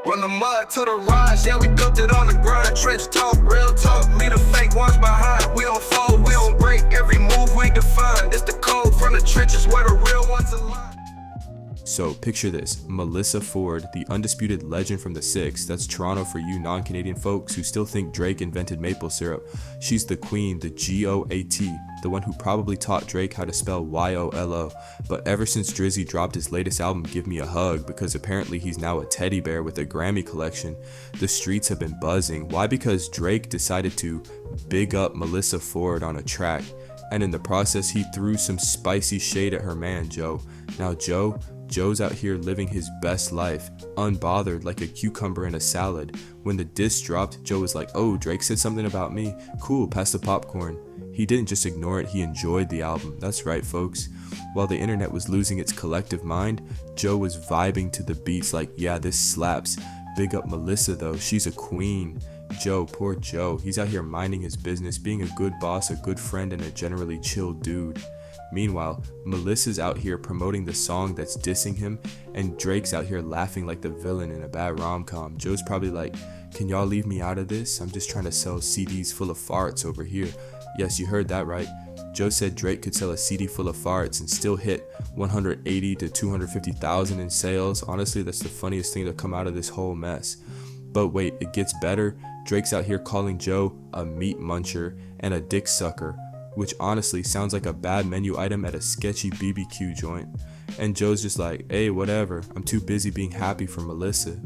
From the mud to the rise, yeah, we built it on the grind. Trench talk, real talk, leave the fake ones behind. We don't fold, we don't break, every move we define. It's the code from the trenches where the real ones align. So picture this, Melissa Ford, the undisputed legend from the 6, that's Toronto for you non-Canadian folks who still think Drake invented maple syrup. She's the queen, the G-O-A-T, the one who probably taught Drake how to spell Y-O-L-O. But ever since Drizzy dropped his latest album, Give Me a Hug, because apparently he's now a teddy bear with a Grammy collection, the streets have been buzzing. Why? Because Drake decided to big up Melissa Ford on a track, and in the process he threw some spicy shade at her man, Joe. Now Joe's out here living his best life, unbothered like a cucumber in a salad. When the diss dropped, Joe was like, oh, Drake said something about me. Cool, pass the popcorn. He didn't just ignore it, he enjoyed the album. That's right, folks. While the internet was losing its collective mind, Joe was vibing to the beats like, yeah, this slaps. Big up Melissa though, she's a queen. Joe, poor Joe, he's out here minding his business, being a good boss, a good friend, and a generally chill dude. Meanwhile, Melissa's out here promoting the song that's dissing him, and Drake's out here laughing like the villain in a bad rom-com. Joe's probably like, can y'all leave me out of this? I'm just trying to sell CDs full of farts over here. Yes, you heard that right. Joe said Drake could sell a CD full of farts and still hit 180 to 250,000 in sales. Honestly, that's the funniest thing to come out of this whole mess. But wait, it gets better. Drake's out here calling Joe a meat muncher and a dick sucker, which honestly sounds like a bad menu item at a sketchy BBQ joint. And Joe's just like, hey, whatever, I'm too busy being happy for Melissa.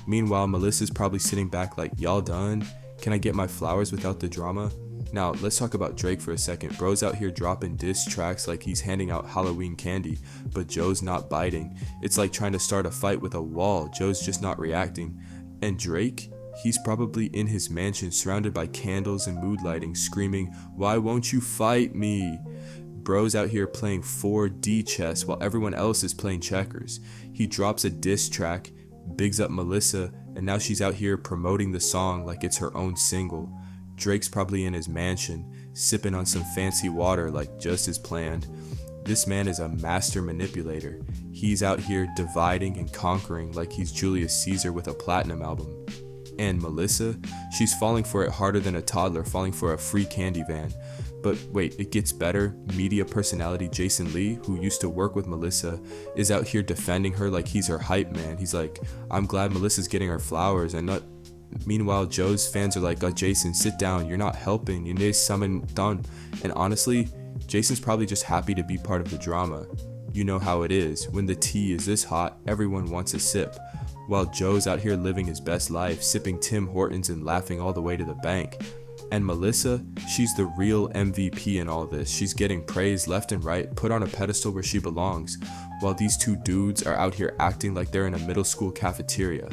Meanwhile, Melissa's probably sitting back like, y'all done? Can I get my flowers without the drama? Now, let's talk about Drake for a second. Bro's out here dropping diss tracks like he's handing out Halloween candy, but Joe's not biting. It's like trying to start a fight with a wall. Joe's just not reacting. And Drake? He's probably in his mansion surrounded by candles and mood lighting, screaming, why won't you fight me? Bro's out here playing 4D chess while everyone else is playing checkers. He drops a diss track, bigs up Melissa, and now she's out here promoting the song like it's her own single. Drake's probably in his mansion, sipping on some fancy water like just as planned. This man is a master manipulator. He's out here dividing and conquering like he's Julius Caesar with a platinum album. And Melissa, she's falling for it harder than a toddler falling for a free candy van. But wait, it gets better. Media personality Jason Lee, who used to work with Melissa, is out here defending her like he's her hype man. He's like, I'm glad Melissa's getting her flowers and not. Meanwhile, Joe's fans are like, Jason, sit down, you're not helping, you need something done. And honestly, Jason's probably just happy to be part of the drama. You know how it is, when the tea is this hot, everyone wants a sip. While Joe's out here living his best life, sipping Tim Hortons and laughing all the way to the bank. And Melissa, she's the real MVP in all this. She's getting praised left and right, put on a pedestal where she belongs, while these two dudes are out here acting like they're in a middle school cafeteria.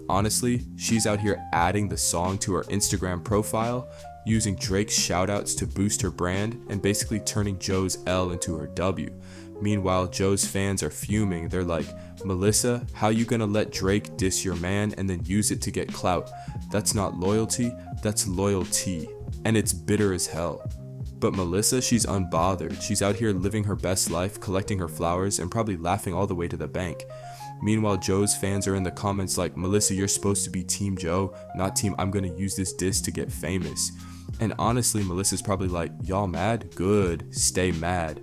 Honestly, she's out here adding the song to her Instagram profile, using Drake's shoutouts to boost her brand, and basically turning Joe's L into her W. Meanwhile, Joe's fans are fuming. They're like, Melissa, how you gonna let Drake diss your man and then use it to get clout? That's not loyalty, that's loyalty. And it's bitter as hell. But Melissa, she's unbothered. She's out here living her best life, collecting her flowers, and probably laughing all the way to the bank. Meanwhile, Joe's fans are in the comments like, Melissa, you're supposed to be Team Joe, not Team I'm gonna use this diss to get famous. And honestly, Melissa's probably like, y'all mad? Good, stay mad.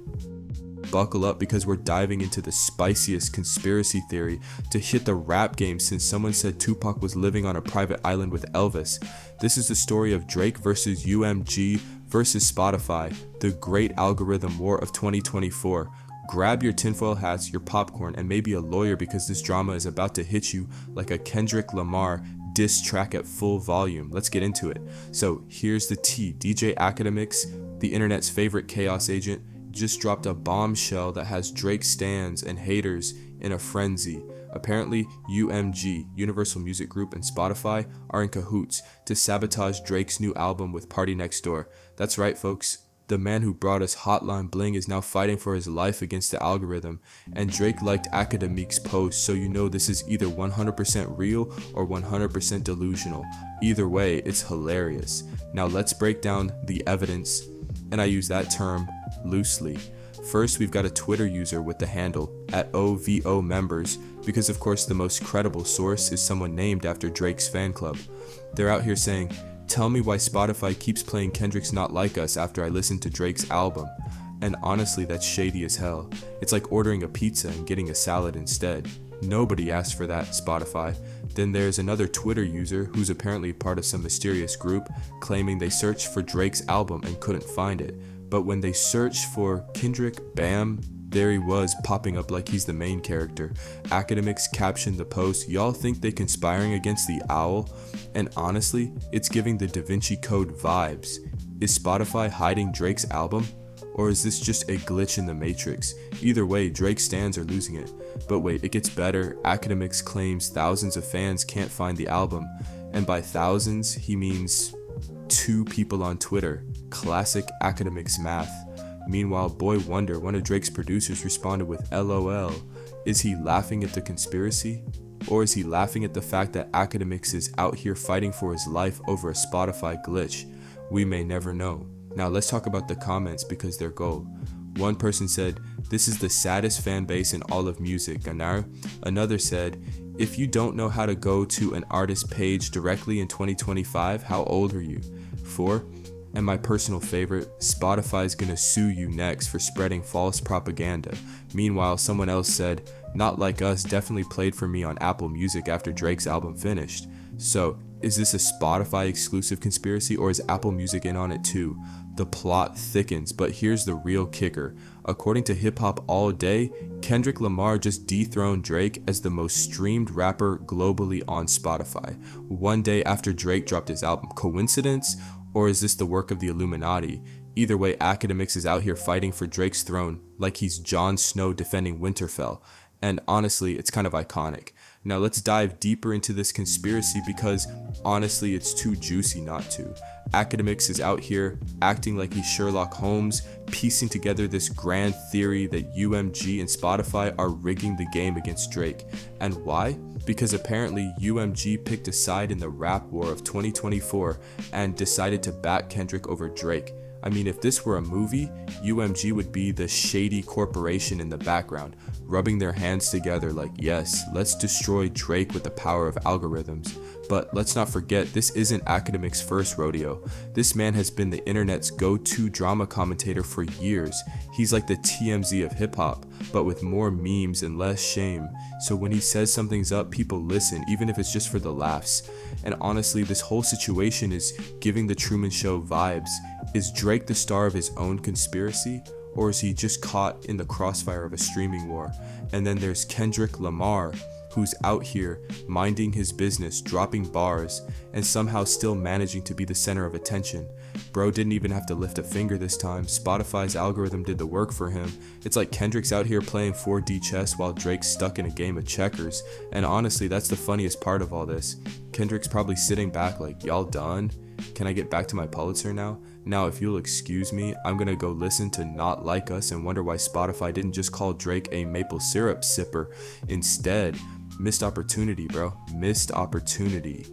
Buckle up because we're diving into the spiciest conspiracy theory to hit the rap game since someone said Tupac was living on a private island with Elvis. This is the story of Drake versus UMG versus Spotify, the great algorithm war of 2024. Grab your tinfoil hats, your popcorn, and maybe a lawyer because this drama is about to hit you like a Kendrick Lamar diss track at full volume. Let's get into it. So here's the tea. DJ Academics, the internet's favorite chaos agent, just dropped a bombshell that has Drake stans and haters in a frenzy. Apparently, UMG, Universal Music Group, and Spotify are in cahoots to sabotage Drake's new album with Party Next Door. That's right, folks. The man who brought us Hotline Bling is now fighting for his life against the algorithm, and Drake liked Academic's post, so you know this is either 100% real or 100% delusional. Either way, it's hilarious. Now let's break down the evidence, and I use that term loosely. First, we've got a Twitter user with the handle @OVOMembers, because of course the most credible source is someone named after Drake's fan club. They're out here saying, "Tell me why Spotify keeps playing Kendrick's Not Like Us after I listen to Drake's album." And honestly, that's shady as hell. It's like ordering a pizza and getting a salad instead. Nobody asked for that, Spotify. Then there's another Twitter user who's apparently part of some mysterious group claiming they searched for Drake's album and couldn't find it. But when they searched for Kendrick, bam, there he was popping up like he's the main character. Academics captioned the post, "Y'all think they conspiring against the owl?" And honestly, it's giving the Da Vinci Code vibes. Is Spotify hiding Drake's album? Or is this just a glitch in the matrix? Either way, Drake stans are losing it. But wait, it gets better. Academics claims thousands of fans can't find the album. And by thousands, he means 2 people on Twitter. Classic Academics math. Meanwhile, Boy Wonder, one of Drake's producers, responded with LOL. Is he laughing at the conspiracy? Or is he laughing at the fact that Academics is out here fighting for his life over a Spotify glitch? We may never know. Now let's talk about the comments because they're gold. One person said, "This is the saddest fan base in all of music, Ganar." Another said, "If you don't know how to go to an artist page directly in 2025, how old are you?" 4. And my personal favorite, "Spotify's gonna sue you next for spreading false propaganda." Meanwhile, someone else said, "Not Like Us definitely played for me on Apple Music after Drake's album finished." So, is this a Spotify exclusive conspiracy or is Apple Music in on it too? The plot thickens, but here's the real kicker. According to Hip Hop All Day, Kendrick Lamar just dethroned Drake as the most streamed rapper globally on Spotify, one day after Drake dropped his album. Coincidence? Or is this the work of the Illuminati? Either way, Academics is out here fighting for Drake's throne like he's Jon Snow defending Winterfell. And honestly, it's kind of iconic. Now let's dive deeper into this conspiracy because honestly, it's too juicy not to. Academics is out here acting like he's Sherlock Holmes, piecing together this grand theory that UMG and Spotify are rigging the game against Drake. And why? Because apparently UMG picked a side in the rap war of 2024 and decided to back Kendrick over Drake. I mean, if this were a movie, UMG would be the shady corporation in the background, rubbing their hands together like, yes, let's destroy Drake with the power of algorithms. But let's not forget, this isn't Academics' first rodeo. This man has been the internet's go-to drama commentator for years. He's like the TMZ of hip-hop, but with more memes and less shame. So when he says something's up, people listen, even if it's just for the laughs. And honestly, this whole situation is giving the Truman Show vibes. Is Drake the star of his own conspiracy? Or is he just caught in the crossfire of a streaming war? And then there's Kendrick Lamar, who's out here minding his business, dropping bars, and somehow still managing to be the center of attention. Bro didn't even have to lift a finger this time. Spotify's algorithm did the work for him. It's like Kendrick's out here playing 4D chess while Drake's stuck in a game of checkers. And honestly, that's the funniest part of all this. Kendrick's probably sitting back like, y'all done? Can I get back to my Pulitzer now? Now, if you'll excuse me, I'm gonna go listen to Not Like Us and wonder why Spotify didn't just call Drake a maple syrup sipper instead. Missed opportunity, bro. Missed opportunity.